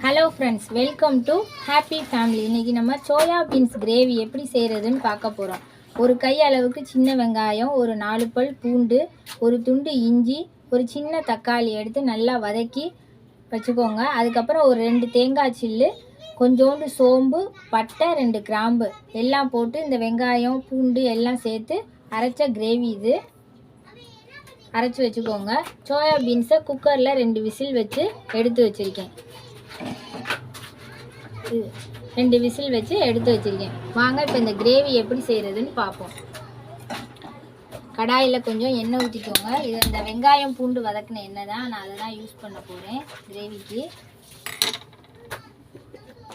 Hello friends, welcome to happy family. இன்றைக்கி நம்ம soya beans gravy எப்படி செய்கிறதுன்னு பார்க்க போகிறோம். ஒரு கை அளவுக்கு சின்ன வெங்காயம், ஒரு 4 பல் பூண்டு, ஒரு துண்டு இஞ்சி, ஒரு சின்ன தக்காளி எடுத்து நல்லா வதக்கி வச்சுக்கோங்க. அதுக்கப்புறம் ஒரு 2 தேங்காய் சில்லு, கொஞ்சோண்டு சோம்பு, பட்டை, 2 கிராம்பு எல்லாம் போட்டு இந்த வெங்காயம் பூண்டு எல்லாம் சேர்த்து அரைச்ச கிரேவி இது அரைச்சி வச்சுக்கோங்க. சோயா பீன்ஸை குக்கரில் 2 விசில் வச்சு எடுத்து வச்சுருக்கேன். 2 விசில் வச்சு எடுத்து வச்சுருக்கேன். வாங்க இப்போ இந்த கிரேவி எப்படி செய்கிறதுன்னு பார்ப்போம். கடாயில் கொஞ்சம் எண்ணெய் ஊற்றிக்கோங்க. இது இந்த வெங்காயம் பூண்டு வதக்கின எண்ணெய் தான், நான் அதை தான் யூஸ் பண்ண போகிறேன் கிரேவிக்கு.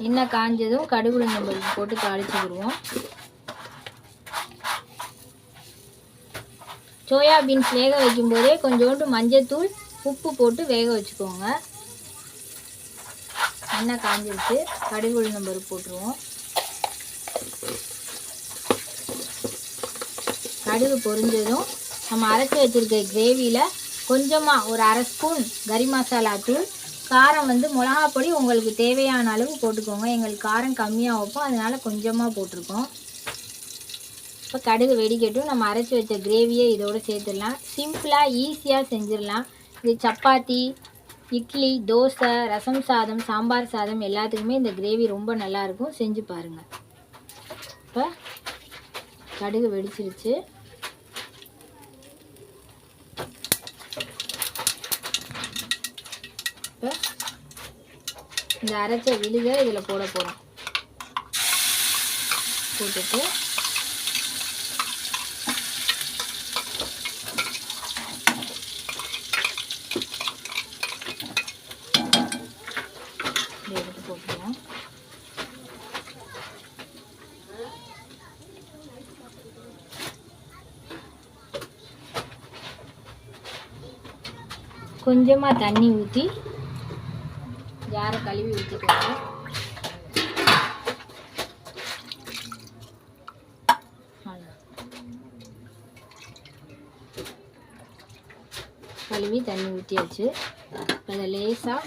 எண்ணெய் காஞ்சதும் கடுகு உளுந்தம்பருப்பு போட்டு தாளிச்சுக்கிடுவோம். சோயா பீன்ஸ் வேக வைக்கும்போதே கொஞ்சோண்டு மஞ்சத்தூள் உப்பு போட்டு வேக வச்சுக்கோங்க. எண்ணெய் காஞ்சிருச்சு, கடுகு உளுந்தம்பருப்பு போட்டுருவோம். கடுகு பொரிஞ்சதும் நம்ம அரைச்சி வச்சுருக்க கிரேவியில் கொஞ்சமாக ஒரு 1/2 ஸ்பூன் கறி மசாலா தூள், காரம் மிளகாப்பொடி உங்களுக்கு தேவையான அளவு போட்டுக்கோங்க. எங்களுக்கு காரம் கம்மியாக வைப்போம், அதனால் கொஞ்சமாக போட்டிருக்கோம். இப்போ கடுகு வெடிக்கட்டும். நம்ம அரைச்சி வச்ச கிரேவியை இதோடு சேர்த்துடலாம். சிம்பிளாக ஈஸியாக செஞ்சிடலாம். இது சப்பாத்தி, இட்லி, தோசை, ரசம் சாதம், சாம்பார் சாதம் எல்லாத்துக்குமே இந்த கிரேவி ரொம்ப நல்லாயிருக்கும். செஞ்சு பாருங்கள். இப்போ கடுகு வெடிச்சிருச்சு. இப்போ இந்த அரைச்ச விழுதை இதில் போட போகிறோம். போட்டுட்டு எடுத்து போட்டுருவோம். கொஞ்சமாக தண்ணி ஊற்றி ஜாரை கழுவி ஊற்றிக்கோங்க. கழுவி தண்ணி ஊற்றியாச்சு. அதை லேசாக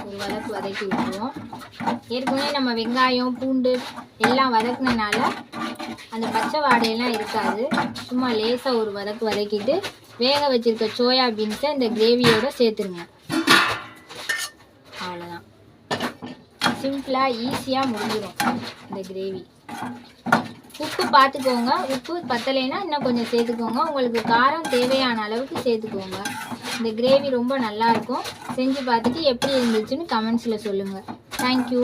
ஒரு வதக்கி விட்டுருவோம். ஏற்கனவே நம்ம வெங்காயம் பூண்டு எல்லாம் வதக்குனனால அந்த பச்சை வாடையெல்லாம் இருக்காது. சும்மா லேசாக ஒரு வதக்கிட்டு வேக வச்சுருக்க சோயா பீன்ஸை இந்த கிரேவியோடு சேர்த்துருங்க. அவ்வளோதான், சிம்பிளாக ஈஸியாக முடிஞ்சிடும் இந்த கிரேவி. உப்பு பார்த்துக்கோங்க, உப்பு பத்தலைன்னா இன்னும் கொஞ்சம் சேர்த்துக்கோங்க. உங்களுக்கு காரம் தேவையான அளவுக்கு சேர்த்துக்கோங்க. இந்த கிரேவி ரொம்ப நல்லாயிருக்கும். செஞ்சு பார்த்துட்டு எப்படி இருந்துச்சுன்னு கமெண்ட்ஸில் சொல்லுங்கள். தேங்க்யூ.